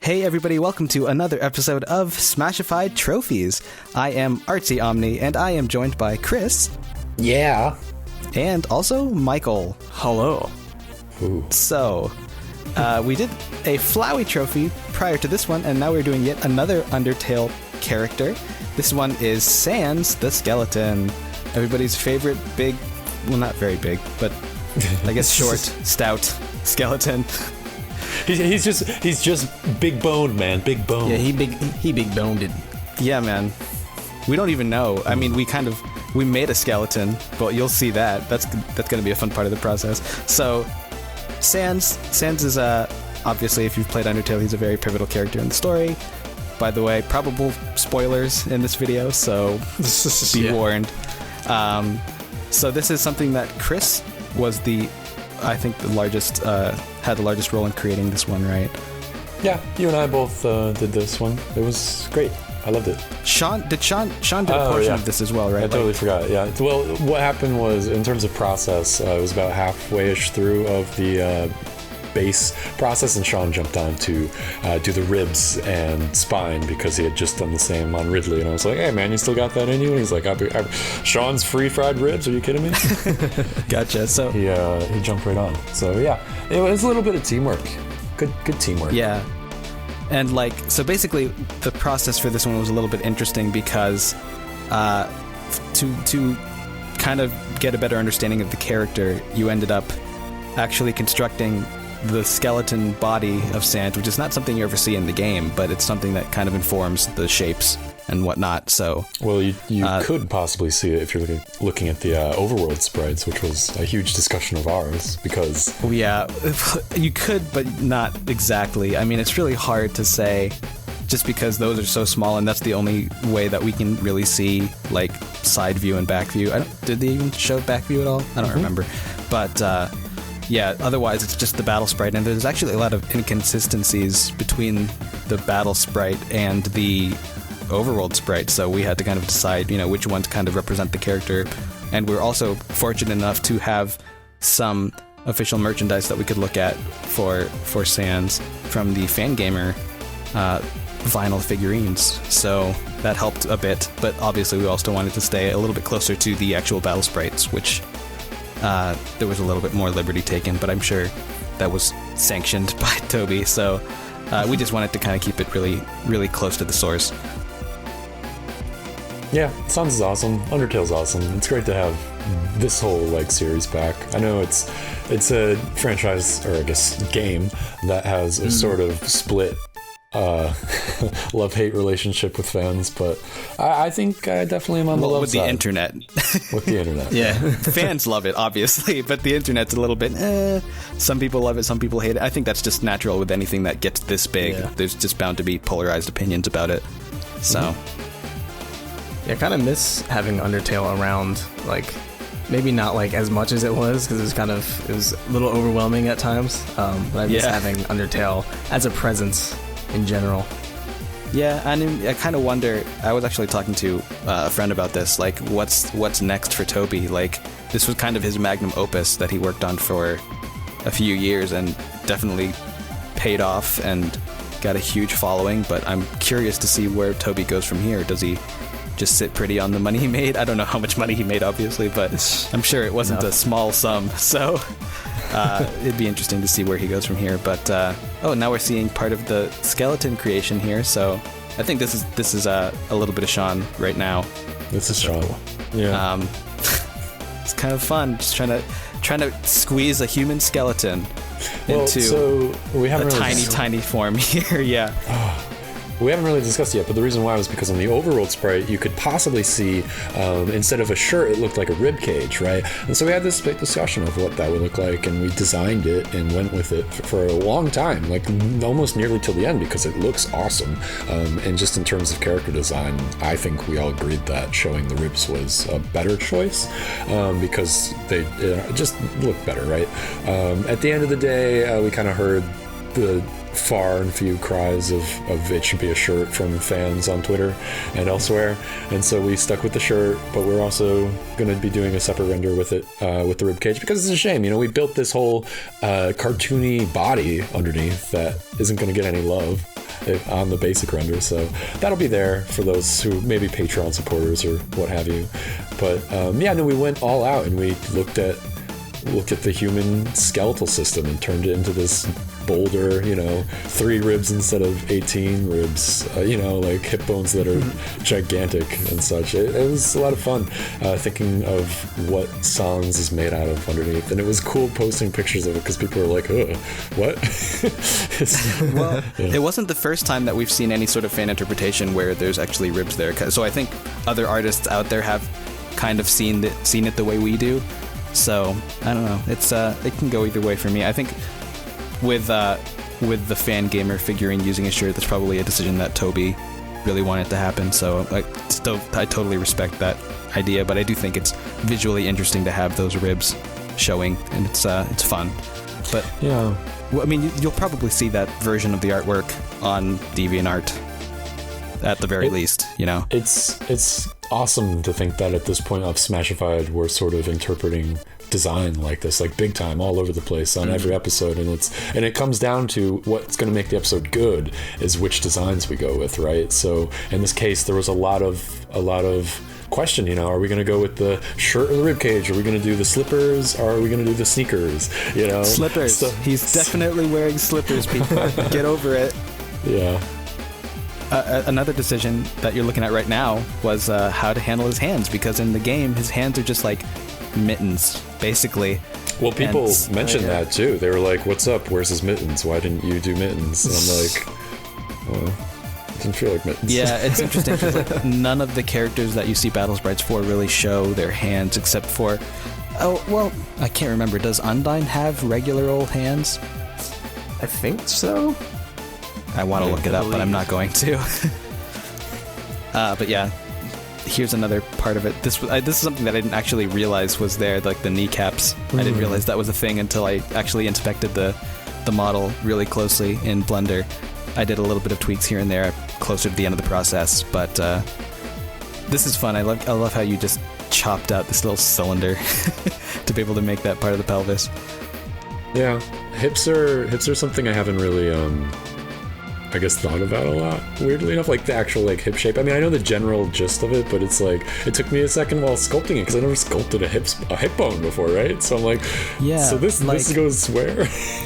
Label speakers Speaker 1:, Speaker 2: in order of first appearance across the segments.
Speaker 1: Hey everybody, welcome to another episode of Smashified Trophies. I am Artsy Omni, and I am joined by Chris.
Speaker 2: Yeah.
Speaker 1: And also Michael.
Speaker 3: Hello.
Speaker 2: Ooh.
Speaker 1: So, we did a Flowey trophy prior to this one, and now we're doing yet another Undertale character. This one is Sans the Skeleton. Everybody's favorite big, well, not very big, but I guess short, stout skeleton.
Speaker 2: He's just big boned, man. Big boned.
Speaker 3: Yeah, he big boned it.
Speaker 1: Yeah, man. We don't even know. I mean, we made a skeleton, but you'll see that. That's going to be a fun part of the process. So, Sans is obviously, if you've played Undertale, he's a very pivotal character in the story. By the way, probable spoilers in this video, so be warned. So this is something that Chris was I think the largest, had the largest role in creating this one, right?
Speaker 2: Yeah, you and I both did this one. It was great. I loved it. Sean did
Speaker 1: a portion of this as well, right?
Speaker 2: I totally forgot. Yeah. Well, what happened was, in terms of process, it was about halfway-ish through of the base process, and Sean jumped on to do the ribs and spine because he had just done the same on Ridley, and I was like, hey man, you still got that in you? And he's like, Sean's free-fried ribs, are you kidding me?
Speaker 1: Gotcha. So
Speaker 2: he jumped right on. So yeah, it was a little bit of teamwork. Good teamwork.
Speaker 1: Yeah. And so basically the process for this one was a little bit interesting because to kind of get a better understanding of the character, you ended up actually constructing the skeleton body of Sans, which is not something you ever see in the game, but it's something that kind of informs the shapes and whatnot. So,
Speaker 2: well, you could possibly see it if you're looking at the overworld sprites, which was a huge discussion of ours, because...
Speaker 1: Yeah, you could, but not exactly. I mean, it's really hard to say, just because those are so small, and that's the only way that we can really see, side view and back view. Did they even show back view at all? I don't remember. But... yeah, otherwise it's just the battle sprite, and there's actually a lot of inconsistencies between the battle sprite and the overworld sprite, so we had to kind of decide, which one to kind of represent the character. And we're also fortunate enough to have some official merchandise that we could look at for Sans from the Fangamer vinyl figurines, so that helped a bit, but obviously we also wanted to stay a little bit closer to the actual battle sprites, which there was a little bit more liberty taken, but I'm sure that was sanctioned by Toby, so we just wanted to kind of keep it really, really close to the source.
Speaker 2: Yeah, Sans is awesome. Undertale's awesome. It's great to have this whole series back. I know it's a franchise, or I guess game, that has a sort of split love-hate relationship with fans, but I think I definitely am on the love
Speaker 1: with
Speaker 2: side.
Speaker 1: The internet.
Speaker 2: With the internet.
Speaker 1: Yeah. Fans love it, obviously, but the internet's a little bit, some people love it, some people hate it. I think that's just natural with anything that gets this big. Yeah. There's just bound to be polarized opinions about it. So.
Speaker 3: Yeah, I kind of miss having Undertale around, maybe not as much as it was, because it was a little overwhelming at times, but I miss having Undertale as a presence in general.
Speaker 1: Yeah, and I kind of wonder, I was actually talking to a friend about this, what's next for Toby? This was kind of his magnum opus that he worked on for a few years and definitely paid off and got a huge following, but I'm curious to see where Toby goes from here. Does he just sit pretty on the money he made? I don't know how much money he made, obviously, but I'm sure it wasn't a small sum, so... it'd be interesting to see where he goes from here, but now we're seeing part of the skeleton creation here, so I think this is a little bit of Sean right now.
Speaker 2: This is Sean. Yeah.
Speaker 1: It's kind of fun, just trying to squeeze a human skeleton into a tiny form here. Yeah.
Speaker 2: We haven't really discussed it yet, but the reason why was because on the overworld sprite, you could possibly see, instead of a shirt, it looked like a rib cage, right? And so we had this big discussion of what that would look like, and we designed it and went with it for a long time, almost nearly till the end, because it looks awesome. And just in terms of character design, I think we all agreed that showing the ribs was a better choice, because they just look better, right? At the end of the day, we kind of heard the far and few cries of it should be a shirt from fans on Twitter and elsewhere, and so we stuck with the shirt, but we're also going to be doing a separate render with it, with the ribcage, because it's a shame, we built this whole cartoony body underneath that isn't going to get any love. on the basic render. So that'll be there for those who maybe Patreon supporters or what have you. But we went all out and we looked at the human skeletal system and turned it into this boulder, 3 ribs instead of 18 ribs, like hip bones that are gigantic and such. It was a lot of fun thinking of what Sans is made out of underneath, and it was cool posting pictures of it because people were like, what?
Speaker 1: Well, it wasn't the first time that we've seen any sort of fan interpretation where there's actually ribs there, so I think other artists out there have kind of seen it the way we do. So I don't know. It can go either way for me. I think with the fan gamer figurine using a shirt, that's probably a decision that Toby really wanted to happen. So I totally respect that idea, but I do think it's visually interesting to have those ribs showing, and it's fun. But
Speaker 2: yeah,
Speaker 1: I mean, you'll probably see that version of the artwork on DeviantArt at the very least.
Speaker 2: It's awesome to think that at this point of Smashified, we're sort of interpreting design like this, like big time, all over the place on every episode, and it comes down to what's going to make the episode good is which designs we go with, right? So in this case, there was a lot of question, are we going to go with the shirt or the ribcage? Are we going to do the slippers? Or are we going to do the sneakers?
Speaker 1: Slippers. So, he's definitely wearing slippers, people. Get over it.
Speaker 2: Yeah.
Speaker 1: Another decision that you're looking at right now was how to handle his hands, because in the game, his hands are just like mittens, basically.
Speaker 2: Well, people mentioned that too. They were like, "What's up? Where's his mittens? Why didn't you do mittens?" And I'm like, "Well, it didn't feel like mittens."
Speaker 1: Yeah, it's interesting because none of the characters that you see battle sprites for really show their hands, except for, I can't remember. Does Undyne have regular old hands?
Speaker 3: I think so.
Speaker 1: I want to look it up, but I'm not going to. But yeah, here's another part of it. This is something that I didn't actually realize was there, like the kneecaps. I didn't realize that was a thing until I actually inspected the model really closely in Blender. I did a little bit of tweaks here and there closer to the end of the process, but this is fun. I love how you just chopped out this little cylinder to be able to make that part of the pelvis.
Speaker 2: Yeah, hips are something I haven't really I guess thought about a lot, weirdly enough, like the actual like hip shape. I mean, I know the general gist of it, but it's like it took me a second while sculpting it because I never sculpted a hip bone before, right? So I'm like,
Speaker 1: yeah.
Speaker 2: So this goes where?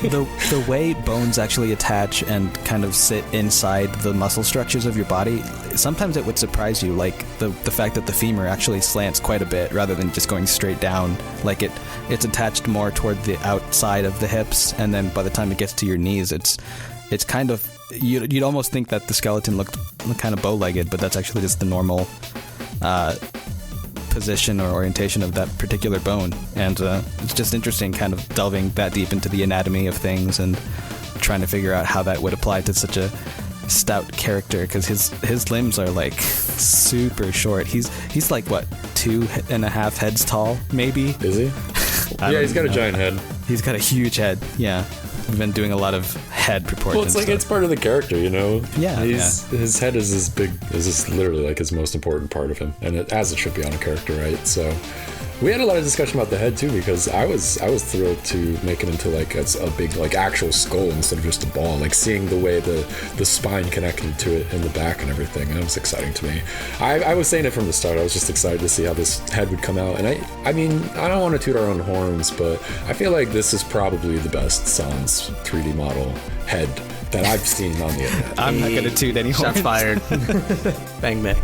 Speaker 1: the way bones actually attach and kind of sit inside the muscle structures of your body, sometimes it would surprise you, like the fact that the femur actually slants quite a bit rather than just going straight down. Like it's attached more toward the outside of the hips, and then by the time it gets to your knees, it's kind of, you'd almost think that the skeleton looked kind of bow-legged, but that's actually just the normal position or orientation of that particular bone. And it's just interesting kind of delving that deep into the anatomy of things and trying to figure out how that would apply to such a stout character, because his limbs are like super short. He's like, what, 2.5 heads tall, maybe?
Speaker 2: Is he? Yeah, he's got a giant head.
Speaker 1: He's got a huge head, yeah. We've been doing a lot of head proportions.
Speaker 2: Well, it's like it's part of the character,
Speaker 1: Yeah.
Speaker 2: His head is as big, is literally like his most important part of him, and as it should be on a character, right? So we had a lot of discussion about the head too, because I was thrilled to make it into like a big like actual skull instead of just a ball. Like seeing the way the spine connected to it in the back and everything, that was exciting to me. I was saying it from the start. I was just excited to see how this head would come out. And I mean, I don't want to toot our own horns, but I feel like this is probably the best Sans 3D model head that I've seen on the internet.
Speaker 1: I'm not gonna toot any horns.
Speaker 3: Shots fired. Bang bang.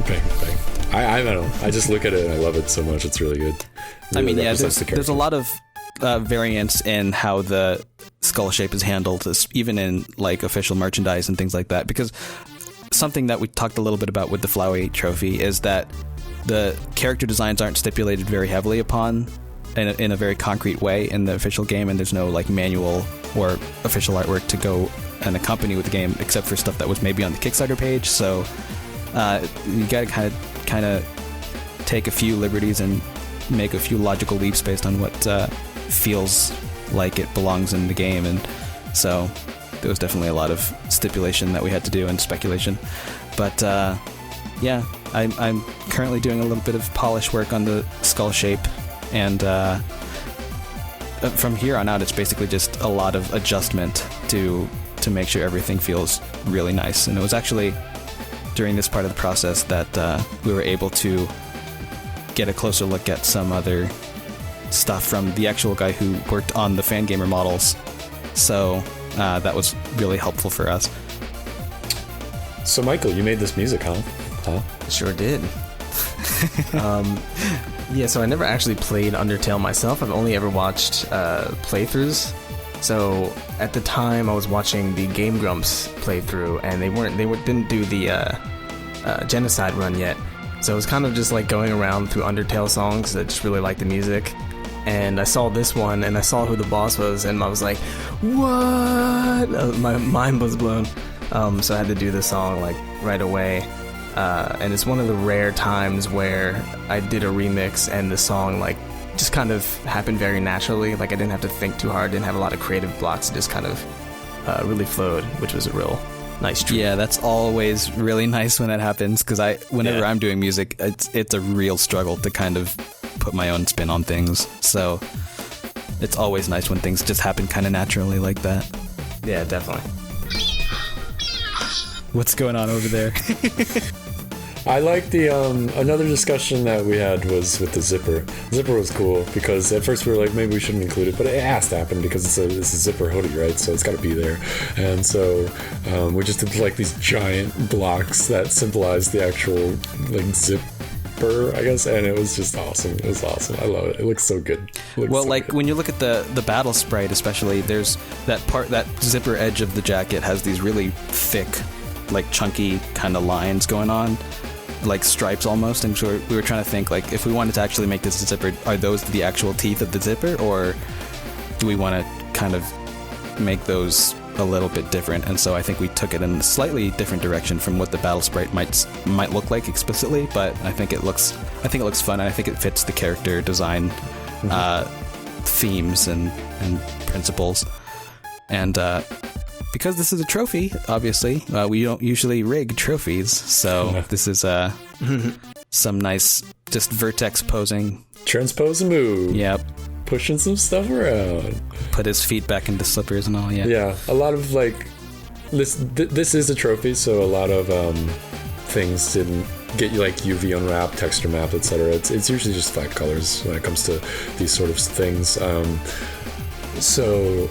Speaker 2: Bang bang. I don't know. I just look at it and I love it so much. It's really good. Really,
Speaker 1: I mean, yeah, there's a lot of variance in how the skull shape is handled, even in like official merchandise and things like that. Because something that we talked a little bit about with the Flowey trophy is that the character designs aren't stipulated very heavily upon in a very concrete way in the official game, and there's no like manual or official artwork to go and accompany with the game, except for stuff that was maybe on the Kickstarter page. So you gotta kind of take a few liberties and make a few logical leaps based on what feels like it belongs in the game. And so there was definitely a lot of stipulation that we had to do and speculation. But yeah, I'm currently doing a little bit of polish work on the skull shape, and from here on out it's basically just a lot of adjustment to to make sure everything feels really nice. And it was actually during this part of the process that we were able to get a closer look at some other stuff from the actual guy who worked on the Fangamer models. So that was really helpful for us.
Speaker 2: So Michael, you made this music, huh?
Speaker 3: Sure did. Yeah, so I never actually played Undertale myself. I've only ever watched playthroughs. So at the time, I was watching the Game Grumps playthrough, and they didn't do the Genocide run yet. So it was kind of just like going around through Undertale songs. I just really liked the music, and I saw this one, and I saw who the boss was, and I was like, "What?" My mind was blown. So I had to do the song like right away. And it's one of the rare times where I did a remix and the song like just kind of happened very naturally. Like I didn't have to think too hard, didn't have a lot of creative blocks. It just kind of really flowed, which was a real nice treat.
Speaker 1: Yeah, that's always really nice when that happens, because whenever I'm doing music, it's a real struggle to kind of put my own spin on things. So it's always nice when things just happen kind of naturally like that.
Speaker 3: Yeah, definitely.
Speaker 1: What's going on over there?
Speaker 2: I like the another discussion that we had was with the zipper. Zipper was cool because at first we were like, maybe we shouldn't include it, but it has to happen because it's a zipper hoodie, right? So it's got to be there. And so we just did like these giant blocks that symbolize the actual like zipper, I guess, and it was just awesome. It was awesome. I love it. It looks so good.
Speaker 1: Well, so like good. When you look at the battle sprite, especially, there's that zipper edge of the jacket has these really thick, like chunky kind of lines going on, like stripes almost. And so we were trying to think, like, if we wanted to actually make this a zipper, are those the actual teeth of the zipper, or do we want to kind of make those a little bit different? And so I think we took it in a slightly different direction from what the battle sprite might look like explicitly, but I think it looks fun, and I think it fits the character design themes and principles. And because this is a trophy, obviously, we don't usually rig trophies, so this is some nice, just Vertex posing.
Speaker 2: Transpose a move.
Speaker 1: Yep.
Speaker 2: Pushing some stuff around.
Speaker 1: Put his feet back into slippers and all, yeah.
Speaker 2: Yeah, a lot of, like, this is a trophy, so a lot of things didn't get you, like, UV unwrap, texture map, etc. It's usually just 5 colors when it comes to these sort of things. So...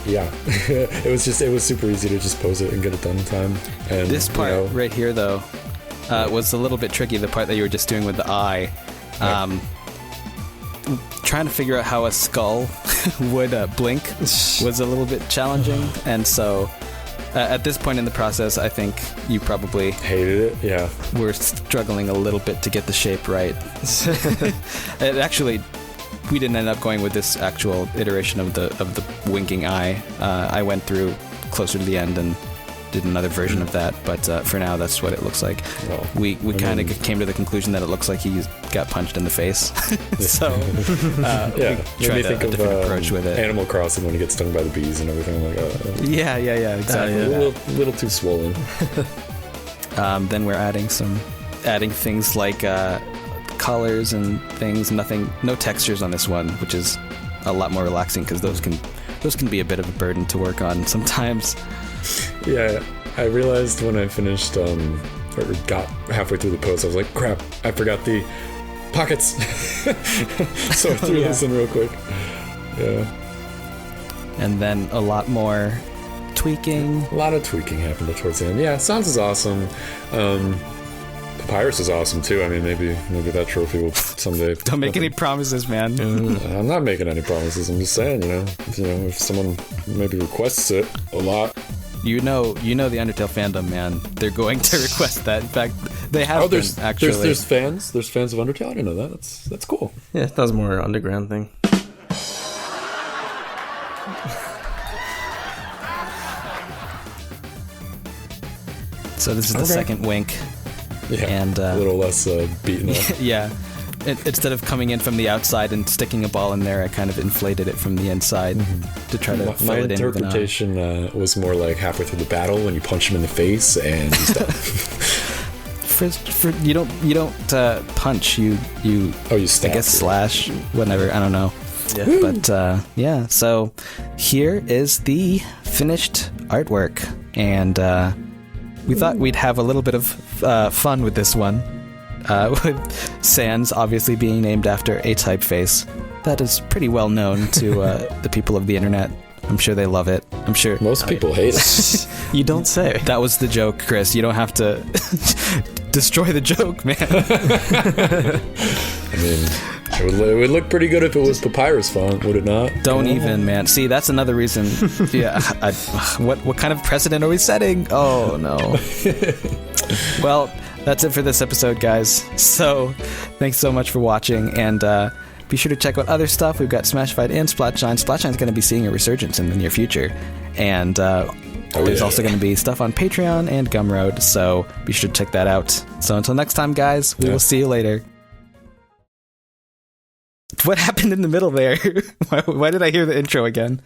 Speaker 2: yeah, it was super easy to just pose it and get it done in time. And
Speaker 1: this part right here, though, was a little bit tricky. The part that you were just doing with the eye, trying to figure out how a skull would blink was a little bit challenging. And so, at this point in the process, I think you probably
Speaker 2: hated it. Yeah,
Speaker 1: we're struggling a little bit to get the shape right. It actually. We didn't end up going with this actual iteration of the winking eye. I went through closer to the end and did another version of that, but for now that's what it looks like. Well, we kind of came to the conclusion that it looks like he got punched in the face. So
Speaker 2: yeah,
Speaker 1: we tried a different approach with it.
Speaker 2: Animal Crossing when he gets stung by the bees and everything. I'm like,
Speaker 1: yeah, exactly.
Speaker 2: A little too swollen.
Speaker 1: Then we're adding things like colors and things. No textures on this one, which is a lot more relaxing because those can be a bit of a burden to work on sometimes.
Speaker 2: Yeah, I realized when I finished or got halfway through the post, I was like, crap, I forgot the pockets. So I threw this in real quick. Yeah.
Speaker 1: And then a lot more tweaking.
Speaker 2: A lot of tweaking happened towards the end. Yeah, Sans is awesome. Papyrus is awesome too. I mean, maybe that trophy will someday.
Speaker 1: Don't make any promises, man.
Speaker 2: I'm not making any promises. I'm just saying, if someone maybe requests it a lot.
Speaker 1: You know the Undertale fandom, man. They're going to request that. In fact, they have been, actually.
Speaker 2: There's fans. There's fans of Undertale. I didn't know that. That's cool.
Speaker 3: Yeah, that was more underground thing.
Speaker 1: So this is the second wink.
Speaker 2: Yeah,
Speaker 1: and
Speaker 2: a little less beaten up.
Speaker 1: Yeah. Instead of coming in from the outside and sticking a ball in there, I kind of inflated it from the inside to try to fill it in.
Speaker 2: My interpretation was more like halfway through the battle when you punch him in the face and he's done.
Speaker 1: You don't punch. You
Speaker 2: stab.
Speaker 1: I guess slash, whatever. I don't know.
Speaker 3: Yeah.
Speaker 1: But yeah, so here is the finished artwork, and we thought we'd have a little bit of fun with this one, with Sans obviously being named after a typeface that is pretty well known to the people of the internet. I'm sure they love it. I'm sure
Speaker 2: Most people hate it.
Speaker 3: You don't say.
Speaker 1: that was the joke, Chris. You don't have to destroy the joke, man.
Speaker 2: I mean, it would look pretty good if it was papyrus font, would it not?
Speaker 1: Don't even, man. See, that's another reason. Yeah, what kind of precedent are we setting? Oh no. Well, that's it for this episode, guys. So, thanks so much for watching, and be sure to check out other stuff. We've got Smash Fight and Splatshine. Splatshine going to be seeing a resurgence in the near future, and there's also going to be stuff on Patreon and Gumroad. So be sure to check that out. So until next time, guys, we will see you later. What happened in the middle there? Why did I hear the intro again?